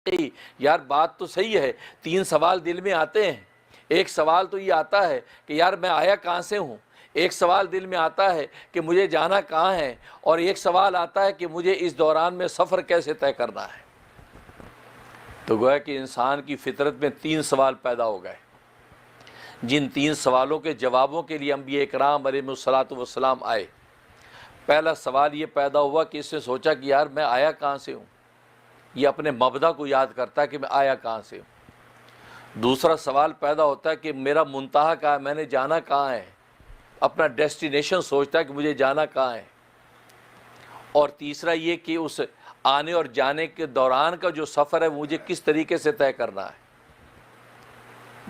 یار بات تو صحیح ہے، 3 سوال دل میں آتے ہیں۔ ایک سوال تو یہ آتا ہے کہ یار میں آیا کہاں سے ہوں، ایک سوال دل میں آتا ہے کہ مجھے جانا کہاں ہے، اور ایک سوال آتا ہے کہ مجھے اس دوران میں سفر کیسے طے کرنا ہے۔ تو گویا کہ انسان کی فطرت میں 3 سوال پیدا ہو گئے، جن 3 سوالوں کے جوابوں کے لیے انبیاء اکرام علیہ الصلاۃ والسلام آئے۔ پہلا سوال یہ پیدا ہوا کہ اس نے سوچا کہ یار میں آیا کہاں سے ہوں، یہ اپنے مبدا کو یاد کرتا ہے کہ میں آیا کہاں سے ہوں۔ دوسرا سوال پیدا ہوتا ہے کہ میرا منتہا کہاں ہے، میں نے جانا کہاں ہے، اپنا ڈیسٹینیشن سوچتا ہے کہ مجھے جانا کہاں ہے۔ اور تیسرا یہ کہ اس آنے اور جانے کے دوران کا جو سفر ہے مجھے کس طریقے سے طے کرنا ہے۔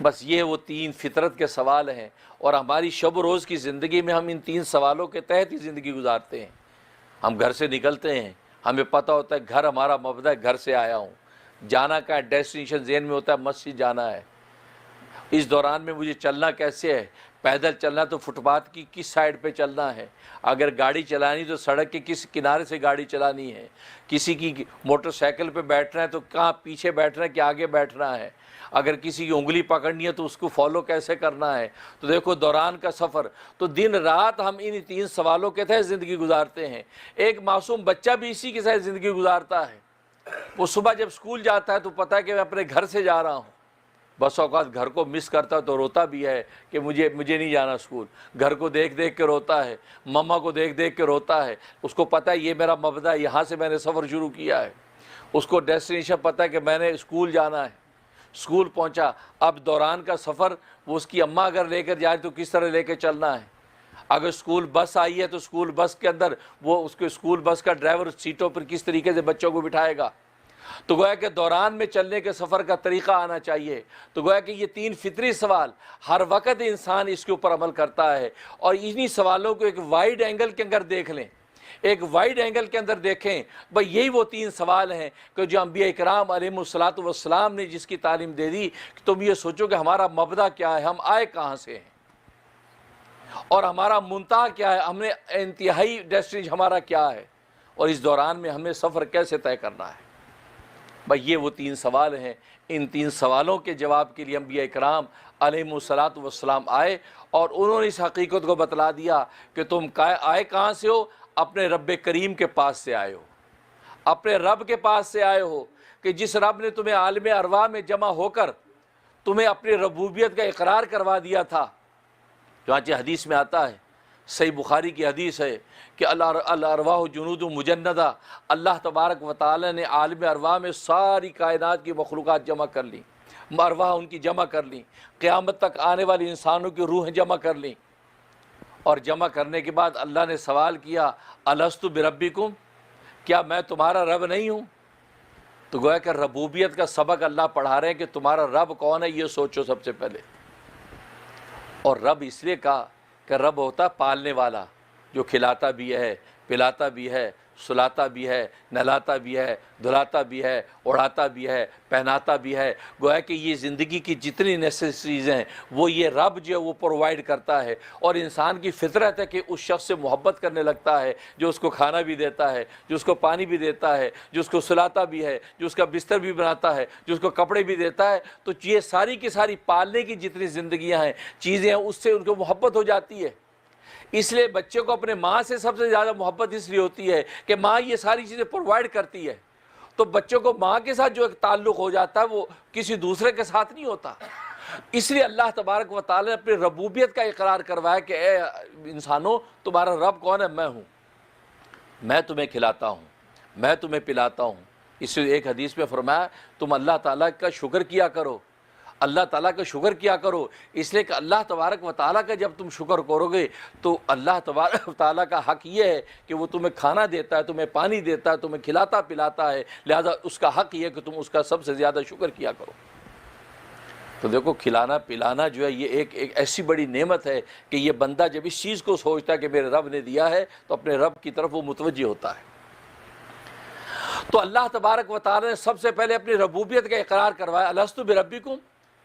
بس یہ وہ 3 فطرت کے سوال ہیں، اور ہماری شب و روز کی زندگی میں ہم ان 3 سوالوں کے تحت ہی زندگی گزارتے ہیں۔ ہم گھر سے نکلتے ہیں، ہمیں پتہ ہوتا ہے گھر ہمارا مبدا ہے، گھر سے آیا ہوں، جانا کا ڈیسٹینیشن ذہن میں ہوتا ہے، مسجد جانا ہے۔ اس دوران میں مجھے چلنا کیسے ہے، پیدل چلنا تو فٹ پاتھ کی کس سائڈ پہ چلنا ہے، اگر گاڑی چلانی تو سڑک کے کس کنارے سے گاڑی چلانی ہے، کسی کی موٹر سائیکل پہ بیٹھنا ہے تو کہاں پیچھے بیٹھنا ہے کہ آگے بیٹھنا ہے، اگر کسی کی انگلی پکڑنی ہے تو اس کو فالو کیسے کرنا ہے۔ تو دیکھو دوران کا سفر، تو دن رات ہم ان 3 سوالوں کے تحت زندگی گزارتے ہیں۔ ایک معصوم بچہ بھی اسی کے ساتھ زندگی گزارتا ہے۔ وہ صبح جب اسکول جاتا ہے تو پتہ ہے کہ میں اپنے گھر سے جا رہا ہوں، بس اوقات گھر کو مس کرتا ہے تو روتا بھی ہے کہ مجھے نہیں جانا اسکول، گھر کو دیکھ دیکھ کے روتا ہے، مما کو دیکھ دیکھ کے روتا ہے۔ اس کو پتہ ہے یہ میرا مبدا ہے، یہاں سے میں نے سفر شروع کیا ہے، اس کو ڈیسٹینیشن پتہ ہے کہ میں نے اسکول جانا ہے۔ اسکول پہنچا، اب دوران کا سفر وہ اس کی اماں اگر لے کر جائے تو کس طرح لے کے چلنا ہے، اگر اسکول بس آئی ہے تو اسکول بس کے اندر وہ اس کے اسکول بس کا ڈرائیور سیٹوں پر کس طریقے سے بچوں کو بٹھائے گا۔ تو گویا کہ دوران میں چلنے کے سفر کا طریقہ آنا چاہیے۔ تو گویا کہ یہ 3 فطری سوال ہر وقت انسان اس کے اوپر عمل کرتا ہے، اور انہی سوالوں کو ایک وائڈ اینگل کے اندر دیکھ لیں، ایک وائڈ اینگل کے اندر دیکھیں، بھئی یہی وہ 3 سوال ہیں کہ جو انبیاء اکرام علیہ الصلاۃ والسلام نے جس کی تعلیم دے دی کہ تم یہ سوچو کہ ہمارا مبدا کیا ہے، ہم آئے کہاں سے ہیں، اور ہمارا منتہا کیا ہے، ہم نے انتہائی ڈیسٹینیشن ہمارا کیا ہے، اور اس دوران میں ہمیں سفر کیسے طے کرنا ہے۔ بھئی یہ وہ 3 سوال ہیں۔ ان 3 سوالوں کے جواب کے لیے انبیاء اکرام علیہ الصلاۃ والسلام آئے، اور انہوں نے اس حقیقت کو بتلا دیا کہ تم آئے کہاں سے ہو، اپنے رب کریم کے پاس سے آئے ہو، اپنے رب کے پاس سے آئے ہو، کہ جس رب نے تمہیں عالم ارواح میں جمع ہو کر تمہیں اپنی ربوبیت کا اقرار کروا دیا تھا۔ چنانچہ حدیث میں آتا ہے، صحیح بخاری کی حدیث ہے کہ الارواح جنود مجندہ، اللہ تبارک و تعالی نے عالم ارواح میں ساری کائنات کی مخلوقات جمع کر لیں، ارواح ان کی جمع کر لیں، قیامت تک آنے والی انسانوں کی روحیں جمع کر لیں، اور جمع کرنے کے بعد اللہ نے سوال کیا الستُ بربکم، کیا میں تمہارا رب نہیں ہوں؟ تو گویا کہ ربوبیت کا سبق اللہ پڑھا رہے ہیں کہ تمہارا رب کون ہے یہ سوچو سب سے پہلے۔ اور رب اس لیے کہا کہ رب ہوتا پالنے والا، جو کھلاتا بھی ہے، پلاتا بھی ہے، سلاتا بھی ہے، نہلاتا بھی ہے، دھلاتا بھی ہے، اڑاتا بھی ہے، پہناتا بھی ہے۔ گویا کہ یہ زندگی کی جتنی نیسیسریز ہیں وہ یہ رب جو ہے وہ پرووائڈ کرتا ہے، اور انسان کی فطرت ہے کہ اس شخص سے محبت کرنے لگتا ہے جو اس کو کھانا بھی دیتا ہے، جو اس کو پانی بھی دیتا ہے، جو اس کو سلاتا بھی ہے، جو اس کا بستر بھی بناتا ہے، جو اس کو کپڑے بھی دیتا ہے۔ تو یہ ساری کی ساری پالنے کی جتنی زندگیاں ہیں، چیزیں ہیں، اس سے ان کو محبت ہو جاتی ہے۔ اس لیے بچے کو اپنے ماں سے سب سے زیادہ محبت اس لیے ہوتی ہے کہ ماں یہ ساری چیزیں پرووائڈ کرتی ہے، تو بچوں کو ماں کے ساتھ جو ایک تعلق ہو جاتا ہے وہ کسی دوسرے کے ساتھ نہیں ہوتا۔ اس لیے اللہ تبارک و تعالی نے اپنی ربوبیت کا اقرار کروایا کہ اے انسانوں تمہارا رب کون ہے؟ میں ہوں، میں تمہیں کھلاتا ہوں، میں تمہیں پلاتا ہوں۔ اس لیے ایک حدیث میں فرمایا تم اللہ تعالیٰ کا شکر کیا کرو، اللہ تعالیٰ کا شکر کیا کرو، اس لیے کہ اللہ تبارک و تعالیٰ کا جب تم شکر کرو گے تو اللہ تبارک و تعالیٰ کا حق یہ ہے کہ وہ تمہیں کھانا دیتا ہے، تمہیں پانی دیتا ہے، تمہیں کھلاتا پلاتا ہے، لہذا اس کا حق یہ ہے کہ تم اس کا سب سے زیادہ شکر کیا کرو۔ تو دیکھو کھلانا پلانا جو ہے یہ ایک ایسی بڑی نعمت ہے کہ یہ بندہ جب اس چیز کو سوچتا ہے کہ میرے رب نے دیا ہے تو اپنے رب کی طرف وہ متوجہ ہوتا ہے۔ تو اللہ تبارک و تعالیٰ نے سب سے پہلے اپنی ربوبیت کا اقرار کروایا، الستُ بربکم،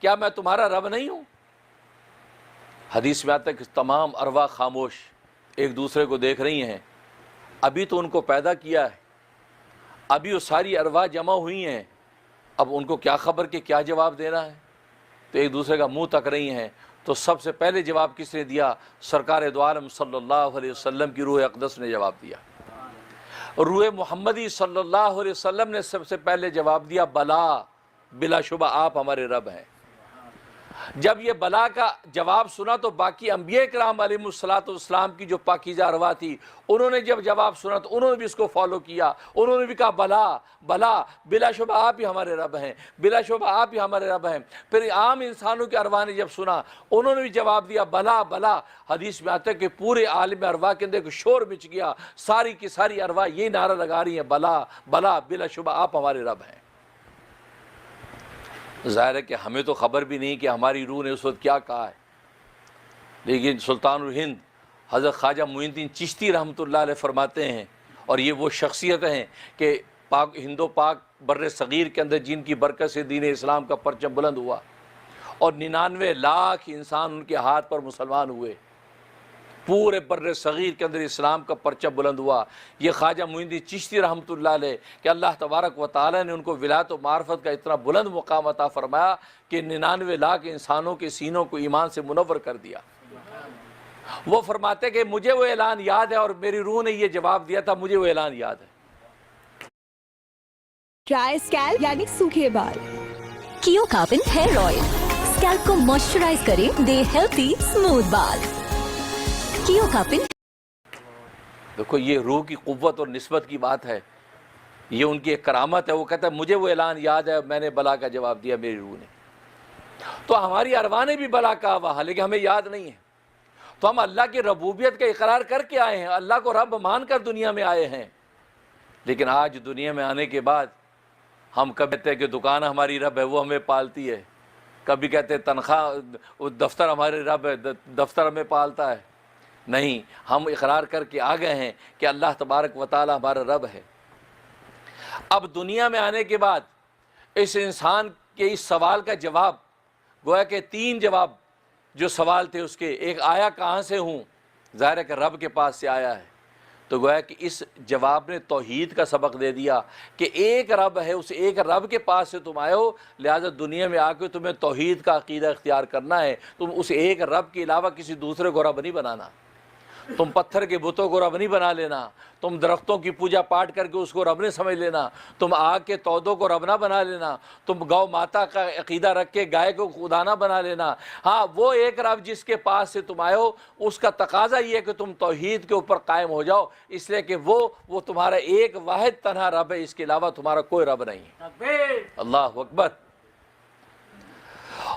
کیا میں تمہارا رب نہیں ہوں؟ حدیث میں آتا ہے کہ تمام ارواح خاموش ایک دوسرے کو دیکھ رہی ہیں، ابھی تو ان کو پیدا کیا ہے، ابھی وہ ساری ارواح جمع ہوئی ہیں، اب ان کو کیا خبر کہ کیا جواب دینا ہے، تو ایک دوسرے کا منہ تک رہی ہیں۔ تو سب سے پہلے جواب کس نے دیا؟ سرکار دو عالم صلی اللہ علیہ وسلم کی روح اقدس نے جواب دیا۔ روح محمدی صلی اللہ علیہ وسلم نے سب سے پہلے جواب دیا، بلا، بلا شبہ آپ ہمارے رب ہیں۔ جب یہ بلا کا جواب سنا تو باقی انبیاء کرام علیہ السلام کی جو پاکیزہ ارواح تھی، انہوں نے جب جواب سنا تو انہوں نے بھی اس کو فالو کیا، انہوں نے بھی کہا بلا بلا، بلا شبہ آپ ہی ہمارے رب ہیں، بلا شبہ آپ ہی ہمارے رب ہیں۔ پھر عام انسانوں کے ارواح نے جب سنا، انہوں نے بھی جواب دیا بلا بلا۔ حدیث میں آتا ہے کہ پورے عالم ارواح کے اندر ایک شور مچ گیا، ساری کی ساری ارواح یہ نعرہ لگا رہی ہیں، بلا بلا، بلا شبہ آپ ہمارے رب ہیں۔ ظاہر ہے کہ ہمیں تو خبر بھی نہیں کہ ہماری روح نے اس وقت کیا کہا ہے، لیکن سلطان الہند حضرت خواجہ معین الدین چشتی رحمۃ اللہ علیہ فرماتے ہیں، اور یہ وہ شخصیت ہیں کہ پاک ہند و پاک بر صغیر کے اندر جن کی برکت سے دین اسلام کا پرچم بلند ہوا، اور 99 لاکھ انسان ان کے ہاتھ پر مسلمان ہوئے، پورے بر صغیر کے اندر اسلام کا پرچم بلند ہوا۔ یہ خواجہ معین الدین چشتی رحمۃ اللہ علیہ کہ اللہ تبارک و تعالیٰ نے ان کو ولایت و معرفت کا اتنا بلند مقام عطا فرمایا کہ 99 لاکھ انسانوں کے سینوں کو ایمان سے منور کر دیا۔ وہ فرماتے کہ مجھے وہ اعلان یاد ہے، اور میری روح نے یہ جواب دیا تھا، مجھے وہ اعلان یاد ہے۔ ڈرائی اسکیلپ یعنی سوکھے بال، کیو کاربن ہیئر آئل اسکیلپ کو موئسچرائز کرے، دے ہیلتھی اسموتھ بال۔ کیو کاربن۔ دیکھو یہ روح کی قوت اور نسبت کی بات ہے، یہ ان کی ایک کرامت ہے۔ وہ کہتا ہے مجھے وہ اعلان یاد ہے، میں نے بلا کا جواب دیا میری روح نے۔ تو ہماری ارواح نے بھی بلا کہا وہاں، لیکن ہمیں یاد نہیں ہے۔ تو ہم اللہ کی ربوبیت کا اقرار کر کے آئے ہیں، اللہ کو رب مان کر دنیا میں آئے ہیں، لیکن آج دنیا میں آنے کے بعد ہم کبھی کہتے ہیں کہ دکان ہماری رب ہے، وہ ہمیں پالتی ہے، کبھی کہتے ہیں تنخواہ دفتر ہمارے رب ہے، دفتر ہمیں پالتا ہے۔ نہیں، ہم اقرار کر کے آ گئے ہیں کہ اللہ تبارک و تعالی ہمارا رب ہے۔ اب دنیا میں آنے کے بعد اس انسان کے اس سوال کا جواب، گویا کہ 3 جواب جو سوال تھے اس کے، ایک آیا کہاں سے ہوں، ظاہر ہے کہ رب کے پاس سے آیا ہے، تو گویا کہ اس جواب نے توحید کا سبق دے دیا کہ ایک رب ہے، اس ایک رب کے پاس سے تم آئے ہو، لہٰذا دنیا میں آ کے تمہیں توحید کا عقیدہ اختیار کرنا ہے۔ تم اس ایک رب کے علاوہ کسی دوسرے کو رب نہیں بنانا، تم پتھر کے بتوں کو رب نہیں بنا لینا، تم درختوں کی پوجا پاٹ کر کے اس کو رب نہیں سمجھ لینا، تم آگ کے تودوں کو رب نہ بنا لینا، تم گو ماتا کا عقیدہ رکھ کے گائے کو خدا نہ بنا لینا۔ ہاں، وہ ایک رب جس کے پاس سے تم آئے ہو، اس کا تقاضا یہ ہے کہ تم توحید کے اوپر قائم ہو جاؤ، اس لیے کہ وہ تمہارا ایک واحد تنہا رب ہے، اس کے علاوہ تمہارا کوئی رب نہیں ہے۔ اللہ اکبر۔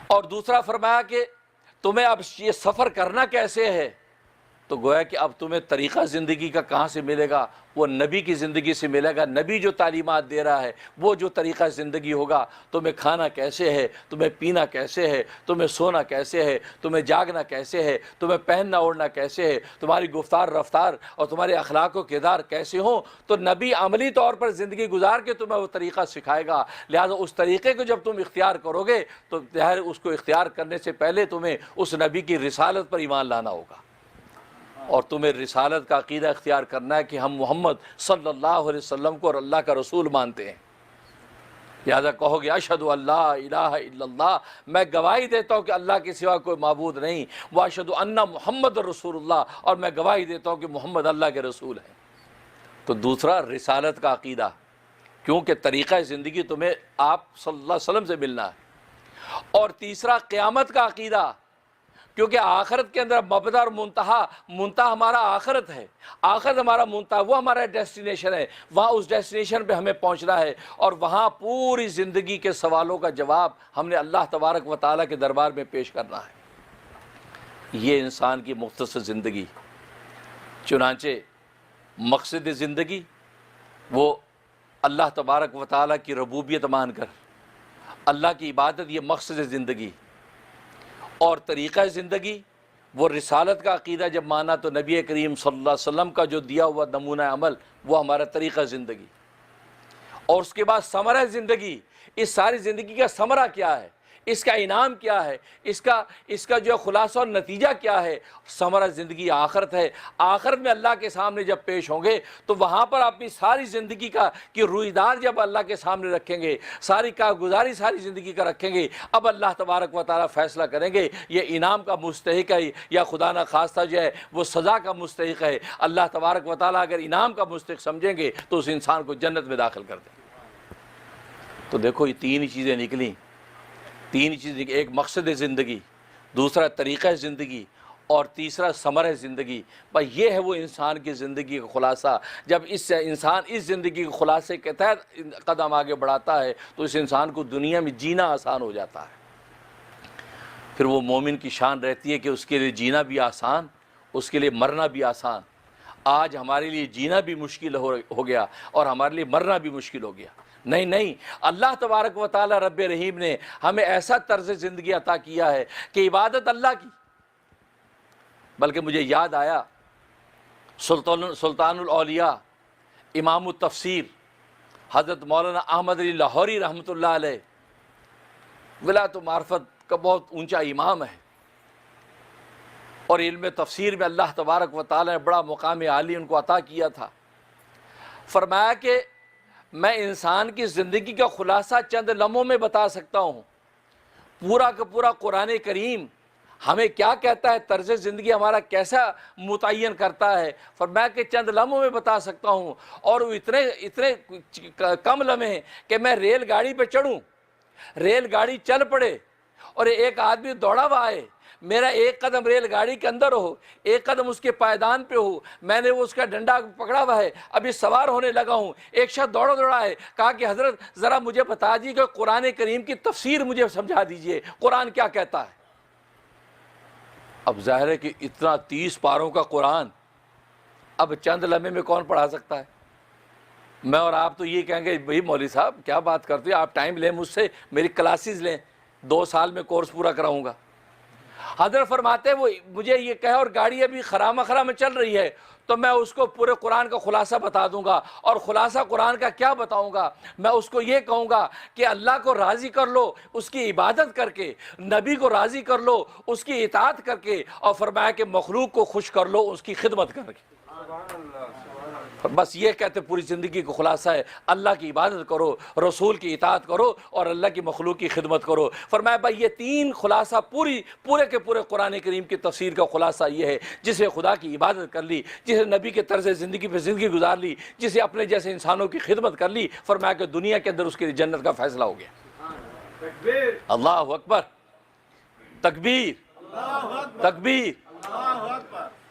اور دوسرا فرمایا کہ تمہیں اب یہ سفر کرنا کیسے ہے، تو گویا کہ اب تمہیں طریقہ زندگی کا کہاں سے ملے گا؟ وہ نبی کی زندگی سے ملے گا۔ نبی جو تعلیمات دے رہا ہے وہ جو طریقہ زندگی ہوگا، تمہیں کھانا کیسے ہے، تمہیں پینا کیسے ہے، تمہیں سونا کیسے ہے، تمہیں جاگنا کیسے ہے، تمہیں پہننا اوڑھنا کیسے ہے، تمہاری گفتار رفتار اور تمہارے اخلاق و کردار کیسے ہوں، تو نبی عملی طور پر زندگی گزار کے تمہیں وہ طریقہ سکھائے گا۔ لہٰذا اس طریقے کو جب تم اختیار کرو گے تو ظاہر اس کو اختیار کرنے سے پہلے تمہیں اس نبی کی رسالت پر ایمان لانا ہوگا، اور تمہیں رسالت کا عقیدہ اختیار کرنا ہے کہ ہم محمد صلی اللہ علیہ وسلم کو اور اللہ کا رسول مانتے ہیں۔ لہذا کہو گے اشہد ان لا الہ الا اللہ، میں گواہی دیتا ہوں کہ اللہ کے سوا کوئی معبود نہیں، واشہد ان محمد رسول اللہ، اور میں گواہی دیتا ہوں کہ محمد اللہ کے رسول ہیں۔ تو دوسرا رسالت کا عقیدہ، کیونکہ طریقہ زندگی تمہیں آپ صلی اللہ علیہ وسلم سے ملنا ہے۔ اور تیسرا قیامت کا عقیدہ، کیونکہ آخرت کے اندر مبدا اور منتہا ہمارا آخرت ہے، آخرت ہمارا منتہا، وہ ہمارا ڈیسٹینیشن ہے، وہاں اس ڈیسٹینیشن پہ ہمیں پہنچنا ہے، اور وہاں پوری زندگی کے سوالوں کا جواب ہم نے اللہ تبارک و تعالیٰ کے دربار میں پیش کرنا ہے۔ یہ انسان کی مختصر زندگی، چنانچہ مقصد زندگی وہ اللہ تبارک و تعالیٰ کی ربوبیت مان کر اللہ کی عبادت، یہ مقصد زندگی، اور طریقہ زندگی وہ رسالت کا عقیدہ جب مانا تو نبی کریم صلی اللہ علیہ وسلم کا جو دیا ہوا نمونہ عمل وہ ہمارا طریقہ زندگی، اور اس کے بعد ثمرہ زندگی، اس ساری زندگی کا ثمرہ کیا ہے، اس کا انعام کیا ہے، اس کا جو خلاصہ اور نتیجہ کیا ہے؟ ثمرہ زندگی آخرت ہے۔ آخرت میں اللہ کے سامنے جب پیش ہوں گے تو وہاں پر اپنی ساری زندگی کی رویداد جب اللہ کے سامنے رکھیں گے، ساری کارگزاری ساری زندگی کا رکھیں گے، اب اللہ تبارک و تعالیٰ فیصلہ کریں گے یہ انعام کا مستحق ہے یا خدا نخواستہ جو ہے وہ سزا کا مستحق ہے۔ اللہ تبارک و تعالیٰ اگر انعام کا مستحق سمجھیں گے تو اس انسان کو جنت میں داخل کر دیں گے۔ تو دیکھو یہ تین ہی چیزیں نکلیں، تین چیزیں، ایک مقصد زندگی، دوسرا طریقہ زندگی، اور تیسرا ثمرہ زندگی۔ بھائی یہ ہے وہ انسان کی زندگی کا خلاصہ۔ جب انسان اس زندگی کے خلاصے کے تحت قدم آگے بڑھاتا ہے تو اس انسان کو دنیا میں جینا آسان ہو جاتا ہے۔ پھر وہ مومن کی شان رہتی ہے کہ اس کے لیے جینا بھی آسان، اس کے لیے مرنا بھی آسان۔ آج ہمارے لیے جینا بھی مشکل ہو گیا اور ہمارے لیے مرنا بھی مشکل ہو گیا۔ نہیں، اللہ تبارک و تعالی رب رحیم نے ہمیں ایسا طرز زندگی عطا کیا ہے کہ عبادت اللہ کی، بلکہ مجھے یاد آیا سلطان الاولیاء امام التفسیر حضرت مولانا احمد علی لاہوری رحمۃ اللہ علیہ، ولایت و معرفت کا بہت اونچا امام ہے، اور علم تفسیر میں اللہ تبارک و تعالی نے بڑا مقام عالی ان کو عطا کیا تھا۔ فرمایا کہ میں انسان کی زندگی کا خلاصہ چند لمحوں میں بتا سکتا ہوں، پورا کا پورا قرآن کریم ہمیں کیا کہتا ہے، طرز زندگی ہمارا کیسا متعین کرتا ہے۔ فرمایا کہ چند لمحوں میں بتا سکتا ہوں، اور وہ اتنے کم لمحے ہیں کہ میں ریل گاڑی پہ چڑھوں، ریل گاڑی چل پڑے اور ایک آدمی دوڑا ہوا آئے، میرا ایک قدم ریل گاڑی کے اندر ہو، ایک قدم اس کے پائیدان پہ ہو، میں نے اس کا ڈنڈا پکڑا ہوا ہے، ابھی سوار ہونے لگا ہوں، ایک شخص دوڑا ہے، کہا کہ حضرت ذرا مجھے بتا دیجیے کہ قرآن کریم کی تفسیر مجھے سمجھا دیجیے، قرآن کیا کہتا ہے۔ اب ظاہر ہے کہ اتنا 30 پاروں کا قرآن اب چند لمحے میں کون پڑھا سکتا ہے؟ میں اور آپ تو یہ کہیں گے بھئی مولوی صاحب کیا بات کرتے ہیں، آپ ٹائم لیں مجھ سے، میری کلاسز لیں، 2 سال میں کورس پورا کراؤں گا۔ حضرت فرماتے ہیں وہ مجھے یہ کہے اور گاڑی ابھی خرامخرا میں چل رہی ہے تو میں اس کو پورے قرآن کا خلاصہ بتا دوں گا، اور خلاصہ قرآن کا کیا بتاؤں گا، میں اس کو یہ کہوں گا کہ اللہ کو راضی کر لو اس کی عبادت کر کے، نبی کو راضی کر لو اس کی اطاعت کر کے، اور فرمایا کہ مخلوق کو خوش کر لو اس کی خدمت کر کے۔ بس یہ کہتے پوری زندگی کو خلاصہ ہے، اللہ کی عبادت کرو، رسول کی اطاعت کرو اور اللہ کی مخلوق کی خدمت کرو۔ فرمایا بھائی یہ 3 خلاصہ پورے کے پورے قرآن کریم کی تفسیر کا خلاصہ یہ ہے، جسے خدا کی عبادت کر لی، جسے نبی کے طرز زندگی پہ زندگی گزار لی، جسے اپنے جیسے انسانوں کی خدمت کر لی، فرمایا کہ دنیا کے اندر اس کے لیے جنت کا فیصلہ ہو گیا۔ اللہ اکبر، تکبیر، تکبیر،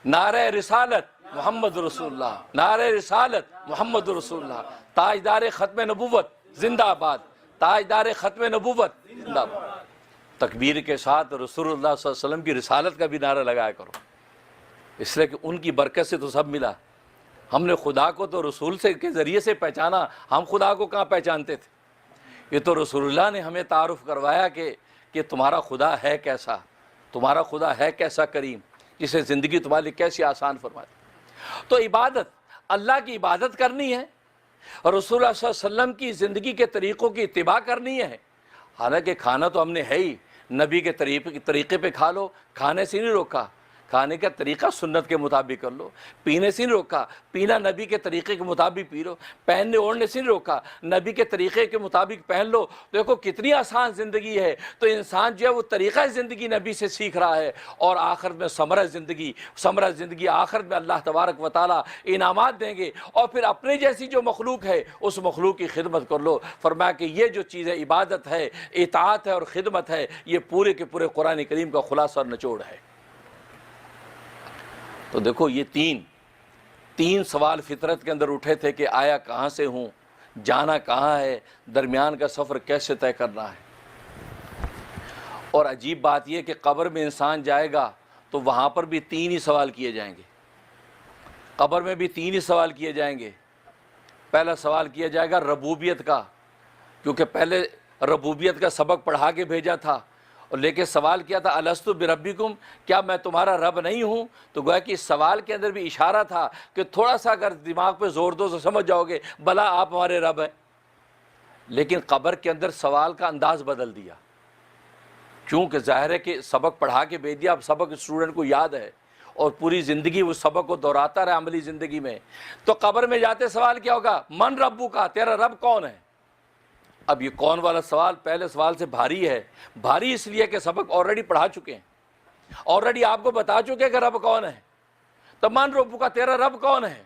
نعرہ رسالت محمد رسول اللہ، نعرہ رسالت محمد رسول اللہ، تاجدار ختم نبوت زندہ آباد، تاجدار ختم نبوت زندہ آباد۔ تکبیر کے ساتھ رسول اللہ صلی اللہ علیہ وسلم کی رسالت کا بھی نعرہ لگایا کرو، اس لیے کہ ان کی برکت سے تو سب ملا۔ ہم نے خدا کو تو رسول کے ذریعے سے پہچانا، ہم خدا کو کہاں پہچانتے تھے؟ یہ تو رسول اللہ نے ہمیں تعارف کروایا کہ تمہارا خدا ہے کیسا، تمہارا خدا ہے کیسا کریم، جسے زندگی تمہارے لیے کیسی آسان فرما دی۔ تو عبادت، اللہ کی عبادت کرنی ہے، رسول اللہ صلی اللہ علیہ وسلم کی زندگی کے طریقوں کی اتباع کرنی ہے۔ حالانکہ کھانا تو ہم نے ہے ہی، نبی کے طریقے پہ کھا لو، کھانے سے نہیں روکا، کھانے کا طریقہ سنت کے مطابق کر لو، پینے سے نہیں روکا، پینا نبی کے طریقے کے مطابق پی لو، پہننے اوڑھنے سے نہیں روکا، نبی کے طریقے کے مطابق پہن لو۔ دیکھو کتنی آسان زندگی ہے، تو انسان جو ہے وہ طریقہ زندگی نبی سے سیکھ رہا ہے، اور آخرت میں ثمرہ زندگی آخرت میں اللہ تبارک و تعالیٰ انعامات دیں گے، اور پھر اپنے جیسی جو مخلوق ہے اس مخلوق کی خدمت کر لو۔ فرمایا کہ یہ جو چیز ہے عبادت ہے، اطاعت ہے اور خدمت ہے، یہ پورے کے پورے قرآن کریم کا خلاصہ اور نچوڑ ہے۔ تو دیکھو یہ تین سوال فطرت کے اندر اٹھے تھے کہ آیا کہاں سے ہوں، جانا کہاں ہے، درمیان کا سفر کیسے طے کرنا ہے۔ اور عجیب بات یہ کہ قبر میں انسان جائے گا تو وہاں پر بھی 3 ہی سوال کیے جائیں گے، قبر میں بھی 3 ہی سوال کیے جائیں گے۔ پہلا سوال کیا جائے گا ربوبیت کا، کیونکہ پہلے ربوبیت کا سبق پڑھا کے بھیجا تھا، اور لے کے سوال کیا تھا الست بربکم، کیا میں تمہارا رب نہیں ہوں؟ تو گویا کہ اس سوال کے اندر بھی اشارہ تھا کہ تھوڑا سا اگر دماغ پہ زور دو تو سمجھ جاؤ گے بلا آپ ہمارے رب ہیں۔ لیکن قبر کے اندر سوال کا انداز بدل دیا، کیونکہ ظاہر ہے کہ سبق پڑھا کے بھیج دیا، اب سبق اسٹوڈنٹ کو یاد ہے اور پوری زندگی وہ سبق کو دہراتا رہے عملی زندگی میں، تو قبر میں جاتے سوال کیا ہوگا؟ من ربو کا، تیرا رب کون ہے؟ اب یہ کون والا سوال پہلے سوال سے بھاری ہے، بھاری اس لیے کہ سبق آلریڈی پڑھا چکے ہیں، آلریڈی آپ کو بتا چکے کہ رب کون ہے، تو من ربو کا، تیرا رب کون ہے؟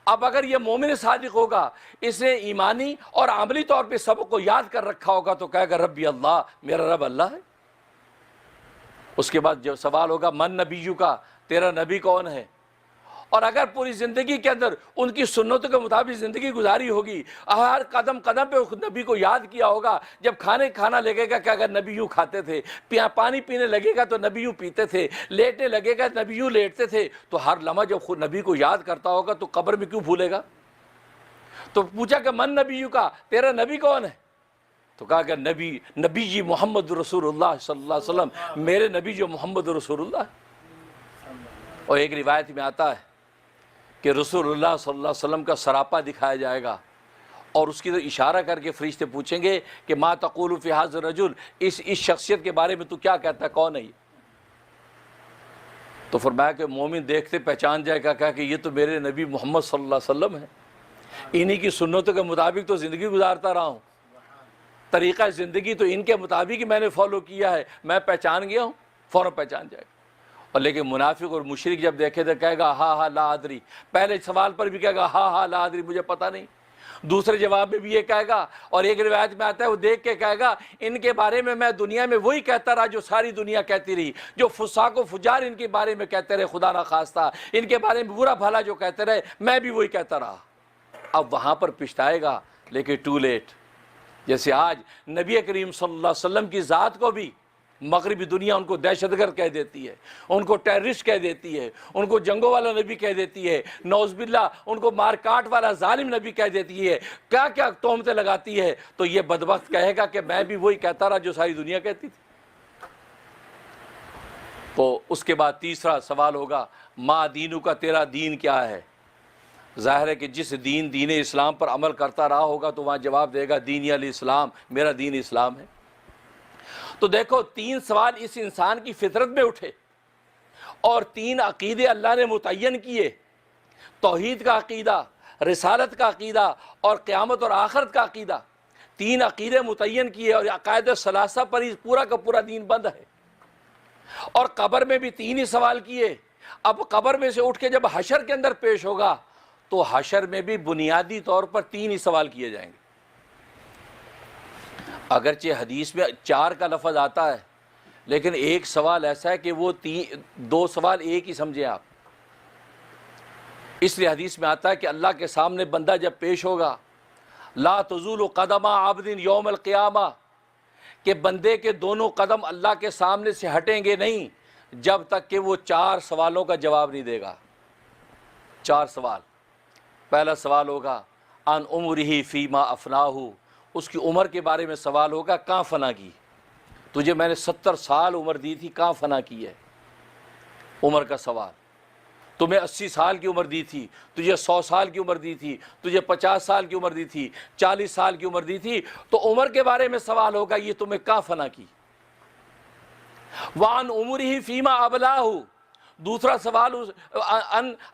اب اگر یہ مومن صادق ہوگا، اس نے ایمانی اور عملی طور پہ سبق کو یاد کر رکھا ہوگا، تو کہے گا ربی اللہ، میرا رب اللہ ہے۔ اس کے بعد جو سوال ہوگا من نبیو کا، تیرا نبی کون ہے؟ اور اگر پوری زندگی کے اندر ان کی سنتوں کے مطابق زندگی گزاری ہوگی، ہر قدم قدم پہ نبی کو یاد کیا ہوگا، جب کھانا لگے گا کہ اگر نبی یوں کھاتے تھے، پانی پینے لگے گا تو نبی یوں پیتے تھے، لیٹنے لگے گا نبی یوں لیٹتے تھے، تو ہر لمحہ جب خود نبی کو یاد کرتا ہوگا تو قبر میں کیوں بھولے گا؟ تو پوچھا کہ من نبیو کا، تیرا نبی کون ہے؟ تو کہا کہ نبی جی محمد رسول اللہ صلی اللہ علیہ وسلم، میرے نبی جو محمد رسول اللہ ہے۔ اور ایک روایت میں آتا ہے کہ رسول اللہ صلی اللہ علیہ وسلم کا سراپا دکھایا جائے گا، اور اس کی طرف اشارہ کر کے فرشتے پوچھیں گے کہ ما تقول فی ھذا الرجل، اس شخصیت کے بارے میں تو کیا کہتا ہے، کون ہے یہ؟ تو فرمایا کہ مومن دیکھتے پہچان جائے گا، کہا کہ یہ تو میرے نبی محمد صلی اللہ علیہ وسلم ہے، انہی کی سنتوں کے مطابق تو زندگی گزارتا رہا ہوں، طریقہ زندگی تو ان کے مطابق ہی میں نے فالو کیا ہے، میں پہچان گیا ہوں، فوراً پہچان جائے گا۔ اور لیکن منافق اور مشرک جب دیکھے تو کہے گا ہاں لا ادری، پہلے سوال پر بھی کہے گا ہاں لا ادری، مجھے پتہ نہیں، دوسرے جواب میں بھی یہ کہے گا، اور ایک روایت میں آتا ہے وہ دیکھ کے کہے گا ان کے بارے میں دنیا میں وہی کہتا رہا جو ساری دنیا کہتی رہی، جو فساق و فجار ان کے بارے میں کہتے رہے، خدا نہ خواستہ ان کے بارے میں برا بھلا جو کہتے رہے، میں بھی وہی کہتا رہا۔ اب وہاں پر پچھتائے گا، لیکن ٹو لیٹ۔ جیسے آج نبی کریم صلی اللہ علیہ وسلم کی ذات کو بھی مغربی دنیا ان کو دہشت گرد کہہ دیتی ہے، ان کو ٹیررسٹ کہہ دیتی ہے، ان کو جنگوں والا نبی کہہ دیتی ہے، نعوذ باللہ ان کو مار کاٹ والا ظالم نبی کہہ دیتی ہے، کیا کیا تہمتیں لگاتی ہے، تو یہ بدبخت کہے گا کہ میں بھی وہی کہتا رہا جو ساری دنیا کہتی تھی۔ تو اس کے بعد تیسرا سوال ہوگا ما دینو کا، تیرا دین کیا ہے؟ ظاہر ہے کہ جس دین اسلام پر عمل کرتا رہا ہوگا تو وہاں جواب دے گا دینی الاسلام، میرا دین اسلام ہے۔ تو دیکھو تین سوال اس انسان کی فطرت میں اٹھے، اور تین عقیدے اللہ نے متعین کیے، توحید کا عقیدہ، رسالت کا عقیدہ اور قیامت اور آخرت کا عقیدہ، تین عقیدے متعین کیے، اور عقائد ثلاثہ پر ہی پورا کا پورا دین بند ہے۔ اور قبر میں بھی تین ہی سوال کیے۔ اب قبر میں سے اٹھ کے جب حشر کے اندر پیش ہوگا تو حشر میں بھی بنیادی طور پر تین ہی سوال کیے جائیں گے۔ اگرچہ حدیث میں 4 کا لفظ آتا ہے، لیکن ایک سوال ایسا ہے کہ وہ 2 سوال ایک ہی سمجھیں آپ۔ اس لیے حدیث میں آتا ہے کہ اللہ کے سامنے بندہ جب پیش ہوگا، لا تزول قدم عبد یوم القیامہ، کہ بندے کے دونوں قدم اللہ کے سامنے سے ہٹیں گے نہیں جب تک کہ وہ 4 سوالوں کا جواب نہیں دے گا۔ 4 سوال۔ پہلا سوال ہوگا ان عمرہ فیما افناہ، اس کی عمر کے بارے میں سوال ہوگا، کہاں فنا کی؟ تجھے میں نے 70 سال عمر دی تھی، کہاں فنا کی ہے؟ عمر کا سوال۔ تمہیں 80 سال کی عمر دی تھی، تجھے 100 سال کی عمر دی تھی، تجھے 50 سال کی عمر دی تھی، 40 سال کی عمر دی تھی، تو عمر کے بارے میں سوال ہوگا یہ تمہیں کہاں فنا کی؟ وَعَنْ عُمُرِهِ فِيمَا أَبْلَاهُ، دوسرا سوال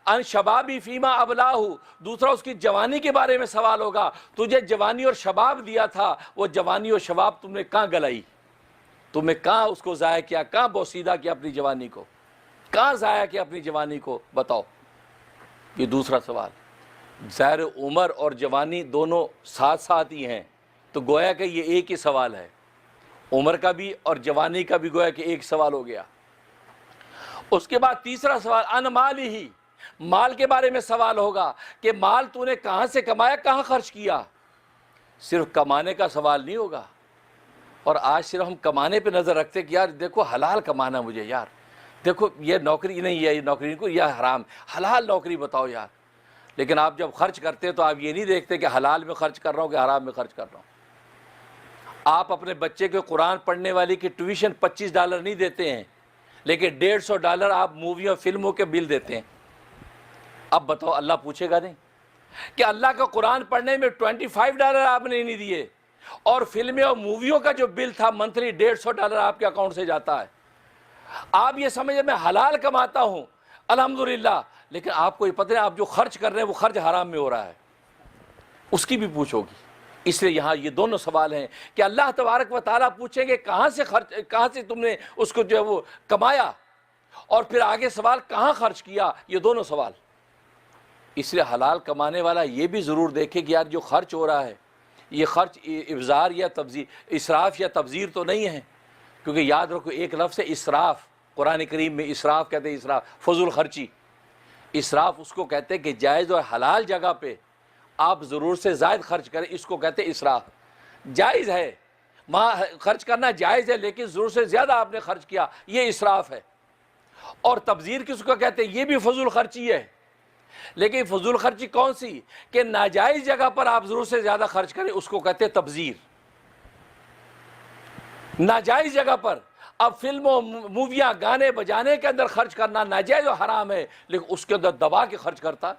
ان شبابی فیما ابلاہ، دوسرا اس کی جوانی کے بارے میں سوال ہوگا، تجھے جوانی اور شباب دیا تھا، وہ جوانی اور شباب تم نے کہاں گلائی؟ تم نے کہاں اس کو ضائع کیا، کہاں بوسیدہ کیا اپنی جوانی کو، کہاں ضائع کیا اپنی جوانی کو، بتاؤ۔ یہ دوسرا سوال۔ ظاہر عمر اور جوانی دونوں ساتھ ساتھ ہی ہیں، تو گویا کہ یہ ایک ہی سوال ہے، عمر کا بھی اور جوانی کا بھی گویا کہ ایک سوال ہو گیا۔ اس کے بعد تیسرا سوال ان مالہ، مال کے بارے میں سوال ہوگا کہ مال تو نے کہاں سے کمایا، کہاں خرچ کیا۔ صرف کمانے کا سوال نہیں ہوگا، اور آج صرف ہم کمانے پہ نظر رکھتے کہ یار دیکھو حلال کمانا مجھے، یار دیکھو یہ نوکری نہیں ہے، یہ نوکری کو یہ حرام، حلال نوکری بتاؤ یار۔ لیکن آپ جب خرچ کرتے تو آپ یہ نہیں دیکھتے کہ حلال میں خرچ کر رہا ہوں کہ حرام میں خرچ کر رہا ہوں۔ آپ اپنے بچے کے قرآن پڑھنے والی کی ٹیوشن $25 نہیں دیتے ہیں، لیکن $150 آپ موویوں فلموں کے بل دیتے ہیں۔ اب بتاؤ اللہ پوچھے گا نہیں کہ اللہ کا قرآن پڑھنے میں $25 آپ نے نہیں دیے، اور فلمیں اور موویوں کا جو بل تھا منتھلی $150 آپ کے اکاؤنٹ سے جاتا ہے. آپ یہ سمجھیں میں حلال کماتا ہوں الحمدللہ، لیکن آپ کو یہ پتہ ہے آپ جو خرچ کر رہے ہیں وہ خرچ حرام میں ہو رہا ہے، اس کی بھی پوچھ ہوگی. اس لیے یہاں یہ دونوں سوال ہیں کہ اللہ تبارک و تعالیٰ پوچھیں گے کہاں سے تم نے اس کو جو ہے وہ کمایا، اور پھر آگے سوال کہاں خرچ کیا. یہ دونوں سوال. اس لیے حلال کمانے والا یہ بھی ضرور دیکھے کہ یار جو خرچ ہو رہا ہے یہ خرچ ابذار یا تبذیر، اسراف یا تبذیر تو نہیں ہے. کیونکہ یاد رکھو ایک لفظ ہے اسراف، قرآن کریم میں اسراف کہتے ہیں، اسراف فضول خرچی. اسراف اس کو کہتے ہیں کہ جائز اور حلال جگہ پہ آپ ضرور سے زائد خرچ کریں، اس کو کہتے ہیں اسراف. جائز ہے وہاں خرچ کرنا جائز ہے، لیکن ضرور سے زیادہ آپ نے خرچ کیا، یہ اسراف ہے. اور تبذیر کس کو کہتے ہیں؟ یہ بھی فضول خرچی ہے. لیکن فضول خرچی کون سی؟ کہ ناجائز جگہ پر آپ ضرور سے زیادہ خرچ کریں، اس کو کہتے ہیں تبذیر. ناجائز جگہ پر اب فلموں موویاں گانے بجانے کے اندر خرچ کرنا ناجائز و حرام ہے، لیکن اس کے اندر دبا کے خرچ کرتا.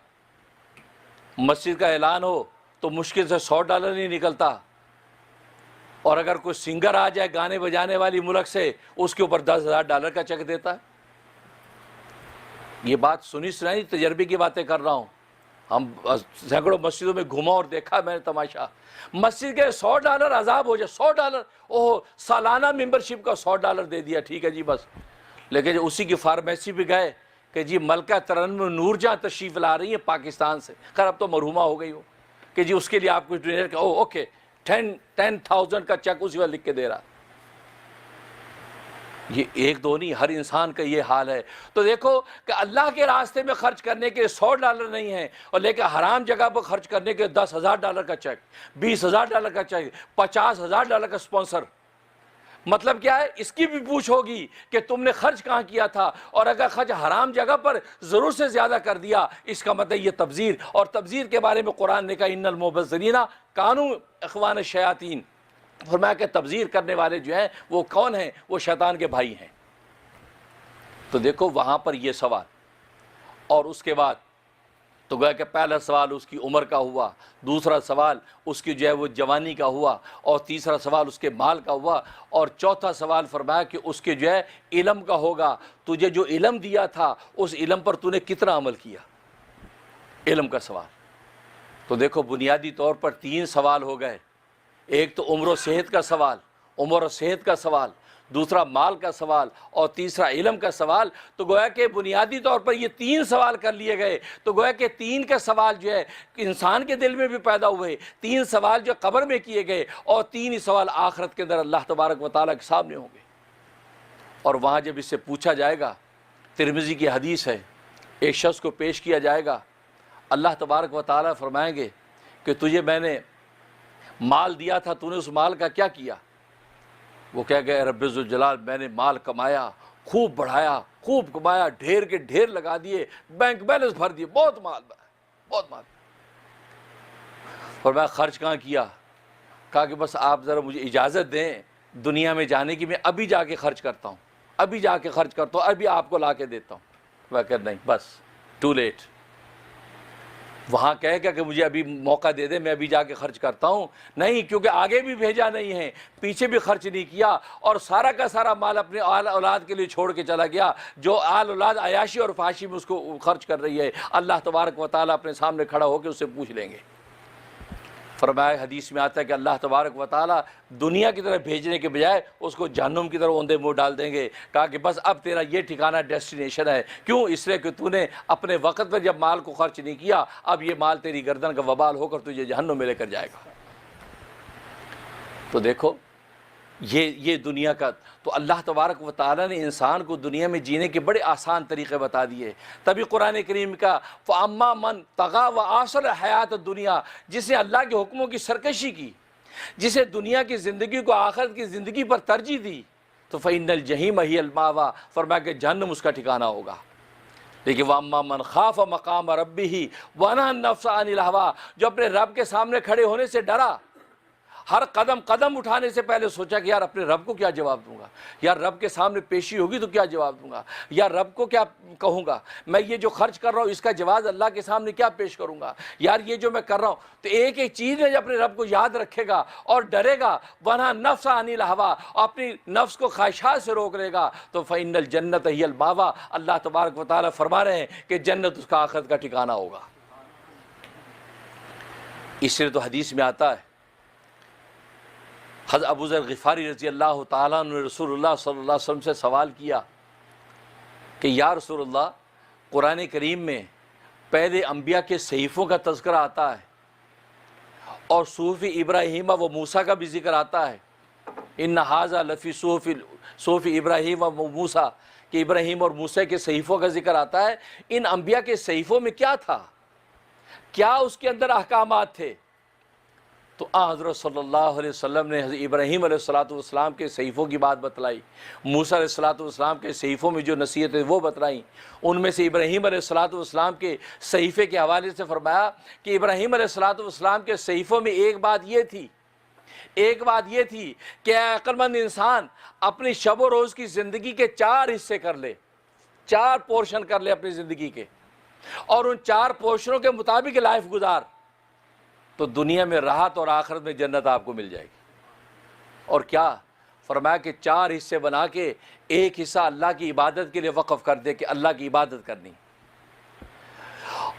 مسجد کا اعلان ہو تو مشکل سے $100 نہیں نکلتا، اور اگر کوئی سنگر آ جائے گانے بجانے والی ملک سے اس کے اوپر $10,000 کا چیک دیتا ہے. یہ بات سنائی تجربے کی باتیں کر رہا ہوں. ہم سینکڑوں مسجدوں میں گھوما اور دیکھا میں نے تماشا. مسجد کے $100 عذاب ہو جائے، $100 اوہ سالانہ ممبرشپ کا $100 دے دیا، ٹھیک ہے جی بس. لیکن اسی کی فارمیسی پہ گئے کہ جی ملکہ ترنم نور جہاں تشریف لا رہی ہیں پاکستان سے، خیر اب تو مرحومہ ہو گئی ہو، کہ جی اس کے لیے آپ کو ڈونیٹ کر اوکے 10,000 کا چیک اسی وقت لکھ کے دے رہا. یہ ایک دو نہیں، ہر انسان کا یہ حال ہے. تو دیکھو کہ اللہ کے راستے میں خرچ کرنے کے $100 نہیں ہیں، اور لیکن حرام جگہ پر خرچ کرنے کے $10,000 کا چیک، $20,000 کا چیک، $50,000 کا سپانسر. مطلب کیا ہے؟ اس کی بھی پوچھ ہوگی کہ تم نے خرچ کہاں کیا تھا، اور اگر خرچ حرام جگہ پر ضرور سے زیادہ کر دیا اس کا مطلب یہ تبذیر. اور تبذیر کے بارے میں قرآن نے کہا ان المبذرین کانوا اخوان الشیاطین. فرمایا کہ تبذیر کرنے والے جو ہیں وہ کون ہیں؟ وہ شیطان کے بھائی ہیں. تو دیکھو وہاں پر یہ سوال. اور اس کے بعد تو گویا کہ پہلا سوال اس کی عمر کا ہوا، دوسرا سوال اس کی جو ہے وہ جوانی کا ہوا، اور تیسرا سوال اس کے مال کا ہوا، اور چوتھا سوال فرمایا کہ اس کے جو ہے علم کا ہوگا. تجھے جو علم دیا تھا اس علم پر تو نے کتنا عمل کیا، علم کا سوال. تو دیکھو بنیادی طور پر 3 سوال ہو گئے. ایک تو عمر و صحت کا سوال، عمر و صحت کا سوال، دوسرا مال کا سوال، اور تیسرا علم کا سوال. تو گویا کہ بنیادی طور پر یہ 3 سوال کر لیے گئے. تو گویا کہ 3 کا سوال جو ہے انسان کے دل میں بھی پیدا ہوئے، 3 سوال جو قبر میں کیے گئے، اور 3 ہی سوال آخرت کے اندر اللہ تبارک و تعالیٰ کے سامنے ہوں گے. اور وہاں جب اس سے پوچھا جائے گا، ترمذی کی حدیث ہے، ایک شخص کو پیش کیا جائے گا، اللہ تبارک و تعالیٰ فرمائیں گے کہ تجھے میں نے مال دیا تھا، تو نے اس مال کا کیا کیا؟ وہ کہہ گئے رب ذوالجلال میں نے مال کمایا، خوب بڑھایا، خوب کمایا، ڈھیر کے ڈھیر لگا دیے، بینک بیلنس بھر دیے، بہت مال، بہت مال. اور میں خرچ کہاں کیا؟ کہا کہ بس آپ ذرا مجھے اجازت دیں دنیا میں جانے کی، میں ابھی جا کے خرچ کرتا ہوں، ابھی جا کے خرچ کرتا ہوں، ابھی آپ کو لا کے دیتا ہوں. میں کہ نہیں بس ٹو لیٹ. وہاں کہے گا کہ مجھے ابھی موقع دے دے، میں ابھی جا کے خرچ کرتا ہوں. نہیں، کیونکہ آگے بھی بھیجا نہیں ہے، پیچھے بھی خرچ نہیں کیا، اور سارا کا سارا مال اپنے آل اولاد کے لیے چھوڑ کے چلا گیا. جو آل اولاد عیاشی اور فحاشی میں اس کو خرچ کر رہی ہے، اللہ تبارک و تعالیٰ اپنے سامنے کھڑا ہو کے اس سے پوچھ لیں گے. فرمایا حدیث میں آتا ہے کہ اللہ تبارک و تعالیٰ دنیا کی طرف بھیجنے کے بجائے اس کو جہنم کی طرف اوندے منہ ڈال دیں گے. کہا کہ بس اب تیرا یہ ٹھکانہ ڈیسٹینیشن ہے. کیوں؟ اس لیے کہ تو نے اپنے وقت پر جب مال کو خرچ نہیں کیا، اب یہ مال تیری گردن کا وبال ہو کر تجھے جہنم میں لے کر جائے گا. تو دیکھو یہ دنیا کا. تو اللہ تبارک و تعالیٰ نے انسان کو دنیا میں جینے کے بڑے آسان طریقے بتا دیے. تبھی قرآن کریم کا فَأَمَّا مَنْ طَغَىٰ وَآثَرَ الْحَيَاةَ الدُّنْيَا، جس نے اللہ کے حکموں کی سرکشی کی، جسے دنیا کی زندگی کو آخرت کی زندگی پر ترجیح دی، تو فَإِنَّ الْجَحِيمَ هِيَ الْمَأْوَىٰ، فرمایا کہ جہنم اس کا ٹھکانہ ہوگا. لیکن وَأَمَّا مَنْ خَافَ مَقَامَ رَبِّهِ وَنَهَى النَّفْسَ عَنِ الْهَوَىٰ، جو اپنے رب کے سامنے کھڑے ہونے سے ڈرا ہر قدم قدم اٹھانے سے پہلے سوچا کہ یار اپنے رب کو کیا جواب دوں گا، یار رب کے سامنے پیشی ہوگی تو کیا جواب دوں گا، یار رب کو کیا کہوں گا، میں یہ جو خرچ کر رہا ہوں اس کا جواز اللہ کے سامنے کیا پیش کروں گا، یار یہ جو میں کر رہا ہوں۔ تو ایک ایک چیز میں اپنے رب کو یاد رکھے گا اور ڈرے گا، ورنہ نفس عن الہوا، اپنی نفس کو خواہشات سے روک لے گا، تو فإن الجنت ہی المأویٰ، اللہ تبارک و تعالیٰ فرما رہے ہیں کہ جنت اس کا آخرت کا ٹھکانہ ہوگا۔ اس لیے تو حدیث میں آتا ہے، حضرت ابو ذر غفاری رضی اللہ تعالیٰ عنہ نے رسول اللہ صلی اللہ علیہ وسلم سے سوال کیا کہ یا رسول اللہ، قرآن کریم میں پہلے انبیاء کے صحیفوں کا تذکرہ آتا ہے اور صحف ابراہیم و موسیٰ کا بھی ذکر آتا ہے، ان ھذا لفی صحف ابراہیم و موسیٰ، کہ ابراہیم اور موسیٰ کے صحیفوں کا ذکر آتا ہے۔ ان انبیاء کے صحیفوں میں کیا تھا، کیا اس کے اندر احکامات تھے؟ تو حضرت صلی اللہ علیہ وسلم نے حضرت ابراہیم علیہ السلام کے صحیفوں کی بات بتلائی، موسیٰ علیہ السلام کے صحیفوں میں جو نصیحتیں وہ بتلائیں۔ ان میں سے ابراہیم علیہ السلام کے صحیفے کے حوالے سے فرمایا کہ ابراہیم علیہ السلام کے صحیفوں میں ایک بات یہ تھی کہ اے عقل مند انسان اپنی شب و روز کی زندگی کے 4 حصے کر لے، 4 پورشن کر لے اپنی زندگی کے، اور ان 4 پورشنوں کے مطابق لائف گزار، تو دنیا میں راحت اور آخرت میں جنت آپ کو مل جائے گی۔ اور کیا فرمایا کہ 4 حصے بنا کے ایک حصہ اللہ کی عبادت کے لیے وقف کر دے کہ اللہ کی عبادت کرنی،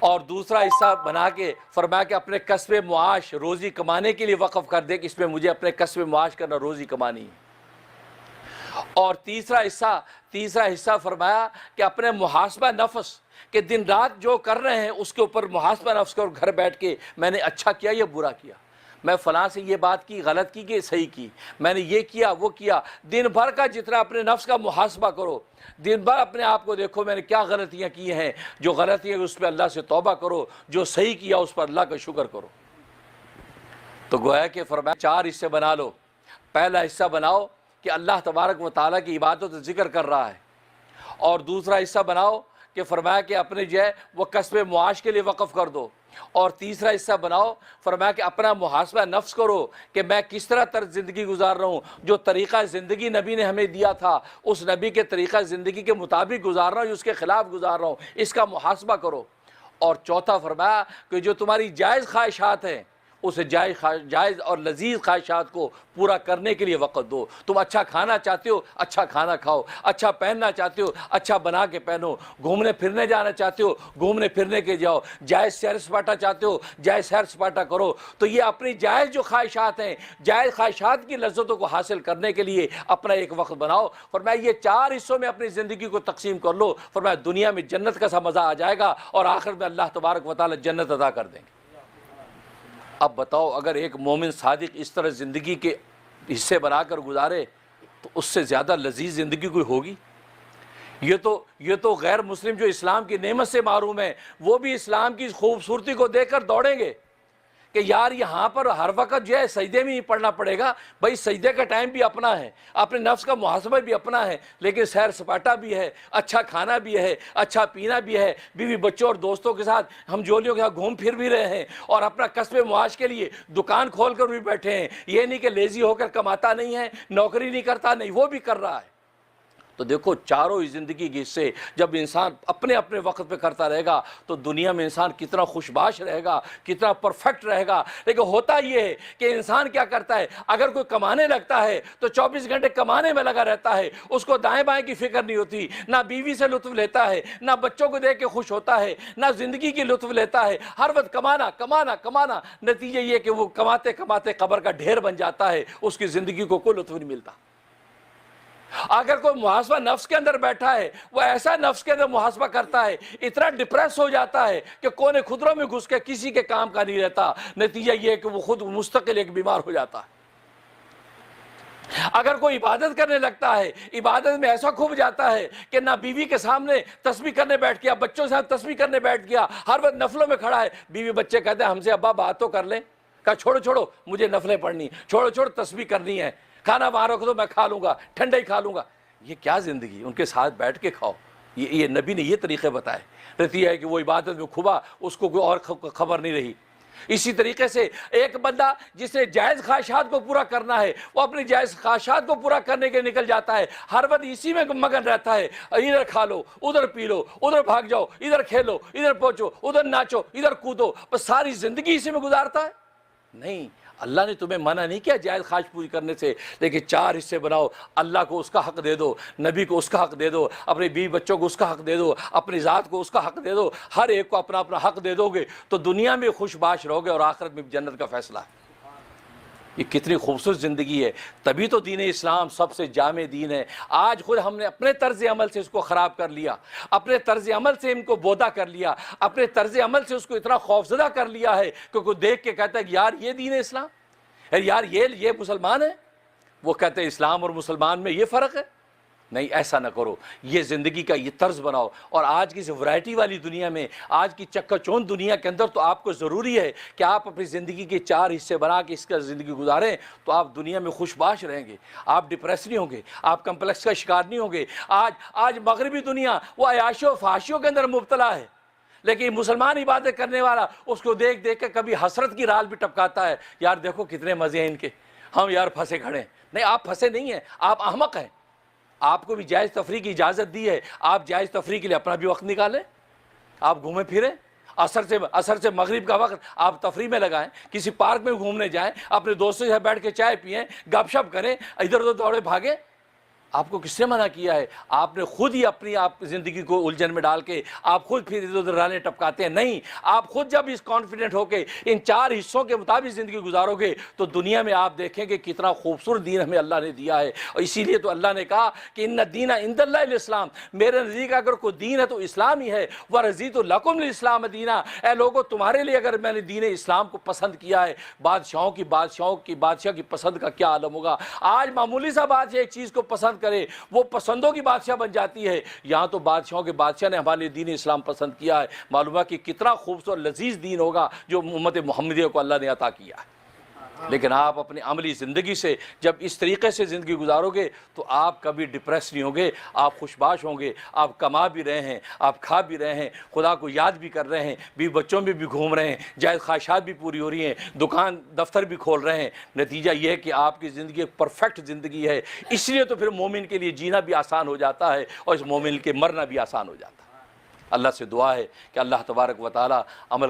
اور دوسرا حصہ بنا کے فرمایا کہ اپنے کسب معاش روزی کمانے کے لیے وقف کر دے کہ اس میں مجھے اپنے کسب معاش کرنا، روزی کمانی ہے، اور تیسرا حصہ فرمایا کہ اپنے محاسبہ نفس کہ دن رات جو کر رہے ہیں اس کے اوپر محاسبہ نفس کر، گھر بیٹھ کے میں نے اچھا کیا یا برا کیا، میں فلاں سے یہ بات کی غلط کی کہ صحیح کی، میں نے یہ کیا وہ کیا، دن بھر کا جتنا اپنے نفس کا محاسبہ کرو، دن بھر اپنے آپ کو دیکھو میں نے کیا غلطیاں کی ہیں، جو غلطیاں اس پہ اللہ سے توبہ کرو، جو صحیح کیا اس پر اللہ کا شکر کرو۔ تو گویا کہ فرمایا 4 حصے بنا لو، پہلا حصہ بناؤ کہ اللہ تبارک و تعالیٰ کی عبادت و ذکر کر رہا ہے، اور دوسرا حصہ بناؤ کہ فرمایا کہ اپنے جو ہے وہ کسب معاش کے لیے وقف کر دو، اور تیسرا حصہ بناؤ فرمایا کہ اپنا محاسبہ نفس کرو کہ میں کس طرح طرز زندگی گزار رہا ہوں، جو طریقہ زندگی نبی نے ہمیں دیا تھا اس نبی کے طریقہ زندگی کے مطابق گزار رہا ہوں یا اس کے خلاف گزار رہا ہوں، اس کا محاسبہ کرو۔ اور چوتھا فرمایا کہ جو تمہاری جائز خواہشات ہیں اسے جائز اور لذیذ خواہشات کو پورا کرنے کے لیے وقت دو۔ تم اچھا کھانا چاہتے ہو اچھا کھانا کھاؤ، اچھا پہننا چاہتے ہو اچھا بنا کے پہنو، گھومنے پھرنے جانا چاہتے ہو گھومنے پھرنے کے جاؤ، جائز سیر سپاٹا چاہتے ہو جائز سیر سپاٹا کرو۔ تو یہ اپنی جائز جو خواہشات ہیں، جائز خواہشات کی لذتوں کو حاصل کرنے کے لیے اپنا ایک وقت بناؤ۔ فرمایا یہ 4 حصوں میں اپنی زندگی کو تقسیم کر لو، فرمایا دنیا میں جنت کا سا مزہ آ جائے گا اور آخرت میں اللہ تبارک و تعالی جنت عطا کر دیں گے۔ اب بتاؤ اگر ایک مومن صادق اس طرح زندگی کے حصے بنا کر گزارے تو اس سے زیادہ لذیذ زندگی کوئی ہوگی؟ یہ تو غیر مسلم جو اسلام کی نعمت سے محروم ہیں وہ بھی اسلام کی خوبصورتی کو دیکھ کر دوڑیں گے کہ یار یہاں پر ہر وقت جو ہے سجدے میں ہی پڑھنا پڑے گا۔ بھائی سجدے کا ٹائم بھی اپنا ہے، اپنے نفس کا محاسبہ بھی اپنا ہے، لیکن سیر سپاٹا بھی ہے، اچھا کھانا بھی ہے، اچھا پینا بھی ہے، بیوی بچوں اور دوستوں کے ساتھ ہم جولیوں کے ساتھ گھوم پھر بھی رہے ہیں، اور اپنا کسب معاش کے لیے دکان کھول کر بھی بیٹھے ہیں۔ یہ نہیں کہ لیزی ہو کر کماتا نہیں ہے، نوکری نہیں کرتا، نہیں، وہ بھی کر رہا ہے۔ تو دیکھو چاروں ہی زندگی کے حصے جب انسان اپنے اپنے وقت پہ کرتا رہے گا تو دنیا میں انسان کتنا خوشباش رہے گا، کتنا پرفیکٹ رہے گا۔ لیکن ہوتا یہ ہے کہ انسان کیا کرتا ہے، اگر کوئی کمانے لگتا ہے تو 24 گھنٹے کمانے میں لگا رہتا ہے، اس کو دائیں بائیں کی فکر نہیں ہوتی، نہ بیوی سے لطف لیتا ہے، نہ بچوں کو دیکھ کے خوش ہوتا ہے، نہ زندگی کی لطف لیتا ہے، ہر وقت کمانا کمانا کمانا۔ نتیجہ یہ کہ وہ کماتے کماتے قبر کا ڈھیر بن جاتا ہے، اس کی زندگی کو کوئی لطف نہیں ملتا۔ اگر کوئی محاسبہ نفس کے اندر بیٹھا ہے، وہ ایسا نفس کے اندر محاسبہ کرتا ہے، اتنا ڈپریس ہو جاتا ہے کہ کونے خدروں میں گھس کے کسی کے کام کا نہیں رہتا۔ نتیجہ یہ ہے کہ وہ خود مستقل ایک بیمار ہو جاتا ہے۔ اگر کوئی عبادت کرنے لگتا ہے، عبادت میں ایسا کھوب جاتا ہے کہ نہ بیوی کے سامنے تسبیح کرنے بیٹھ گیا، بچوں کے ساتھ تسبیح کرنے بیٹھ گیا، ہر وقت نفلوں میں کھڑا ہے۔ بیوی بچے کہتے ہیں ہم سے ابا بات تو کر لیں، کہا چھوڑو مجھے نفلیں پڑھنی، چھوڑو تسبیح کرنی ہے، کھانا وہاں رکھ دو میں کھا لوں گا، ٹھنڈا ہی کھا لوں گا۔ یہ کیا زندگی؟ ان کے ساتھ بیٹھ کے کھاؤ، یہ نبی نے یہ طریقے بتائے۔ نتیجہ ہے کہ وہ عبادت میں کھبا، اس کو کوئی اور خبر نہیں رہی۔ اسی طریقے سے ایک بندہ جس نے جائز خواہشات کو پورا کرنا ہے وہ اپنی جائز خواہشات کو پورا کرنے کے نکل جاتا ہے، ہر وقت اسی میں مگن رہتا ہے، ادھر کھا لو، ادھر پی لو، ادھر بھاگ جاؤ، ادھر کھیلو، ادھر پہنچو، ادھر ناچو، ادھر کودو، بس ساری زندگی اسی میں گزارتا ہے۔ نہیں، اللہ نے تمہیں منع نہیں کیا جائز خواہش پوری کرنے سے، لیکن 4 حصے بناؤ، اللہ کو اس کا حق دے دو، نبی کو اس کا حق دے دو، اپنے بیوی بچوں کو اس کا حق دے دو، اپنی ذات کو اس کا حق دے دو، ہر ایک کو اپنا اپنا حق دے دو گے تو دنیا میں خوش باش رہو گے اور آخرت میں جنت کا فیصلہ ہے۔ یہ کتنی خوبصورت زندگی ہے، تبھی تو دین اسلام سب سے جامع دین ہے۔ آج خود ہم نے اپنے طرز عمل سے اس کو خراب کر لیا، اپنے طرز عمل سے ان کو بودا کر لیا، اپنے طرز عمل سے اس کو اتنا خوفزدہ کر لیا ہے کہ کوئی دیکھ کے کہتا ہے کہ یار یہ دین اسلام، یار یہ مسلمان ہے، وہ کہتے ہیں اسلام اور مسلمان میں یہ فرق ہے۔ نہیں، ایسا نہ کرو، یہ زندگی کا یہ طرز بناؤ۔ اور آج کی اس ورائٹی والی دنیا میں، آج کی چکا چوند دنیا کے اندر تو آپ کو ضروری ہے کہ آپ اپنی زندگی کے 4 حصے بنا کے اس کا زندگی گزاریں، تو آپ دنیا میں خوش باش رہیں گے، آپ ڈپریس نہیں ہوں گے، آپ کمپلیکس کا شکار نہیں ہوں گے۔ آج مغربی دنیا وہ عیاشیوں و فحاشیوں کے اندر مبتلا ہے، لیکن مسلمان عبادت کرنے والا اس کو دیکھ دیکھ کے کبھی حسرت کی رال بھی ٹپکاتا ہے، یار دیکھو کتنے مزے ہیں ان کے، ہم یار پھنسے کھڑے ہیں۔ نہیں، آپ پھنسے نہیں ہیں، آپ احمق ہیں۔ آپ کو بھی جائز تفریح کی اجازت دی ہے، آپ جائز تفریح کے لیے اپنا بھی وقت نکالیں، آپ گھومیں پھریں، عصر سے مغرب کا وقت آپ تفریح میں لگائیں، کسی پارک میں گھومنے جائیں، اپنے دوستوں سے بیٹھ کے چائے پئیں، گپ شپ کریں، ادھر ادھر دوڑے بھاگیں۔ آپ کو کس نے منع کیا ہے؟ آپ نے خود ہی اپنی زندگی کو الجھن میں ڈال کے آپ خود پھر ادھر ادھر رالیں ٹپکاتے ہیں۔ نہیں، آپ خود جب اس کانفیڈنٹ ہو کے ان 4 حصوں کے مطابق زندگی گزارو گے تو دنیا میں آپ دیکھیں گے کتنا خوبصورت دین ہمیں اللہ نے دیا ہے۔ اور اسی لیے تو اللہ نے کہا کہ ان الدین عند اللہ الاسلام، میرے نزدیک اگر کوئی دین ہے تو اسلام ہی ہے، ورضیت لکم الاسلام دینا۔ اے لوگو، تمہارے لیے اگر میں نے دین اسلام کو پسند کیا ہے، بادشاہ کی پسند کا کیا عالم ہوگا۔ آج معمولی سا بادشاہ ایک چیز کو پسند کرے، وہ پسندوں کی بادشاہ بن جاتی ہے۔ یہاں تو بادشاہوں کے بادشاہ نے ہمارے لیے دین اسلام پسند کیا ہے، معلوم ہے کہ کتنا خوبصورت لذیذ دین ہوگا جو امت محمدیہ کو اللہ نے عطا کیا ہے۔ لیکن آپ اپنی عملی زندگی سے جب اس طریقے سے زندگی گزارو گے تو آپ کبھی ڈپریس نہیں ہوں گے، آپ خوش باش ہوں گے، آپ کما بھی رہے ہیں، آپ کھا بھی رہے ہیں، خدا کو یاد بھی کر رہے ہیں، بیوی بچوں میں بھی گھوم رہے ہیں، جائز خواہشات بھی پوری ہو رہی ہیں، دکان دفتر بھی کھول رہے ہیں۔ نتیجہ یہ ہے کہ آپ کی زندگی ایک پرفیکٹ زندگی ہے۔ اس لیے تو پھر مومن کے لیے جینا بھی آسان ہو جاتا ہے اور اس مومن کے مرنا بھی آسان ہو جاتا ہے۔ اللہ سے دعا ہے کہ اللہ تبارک و تعالی عمل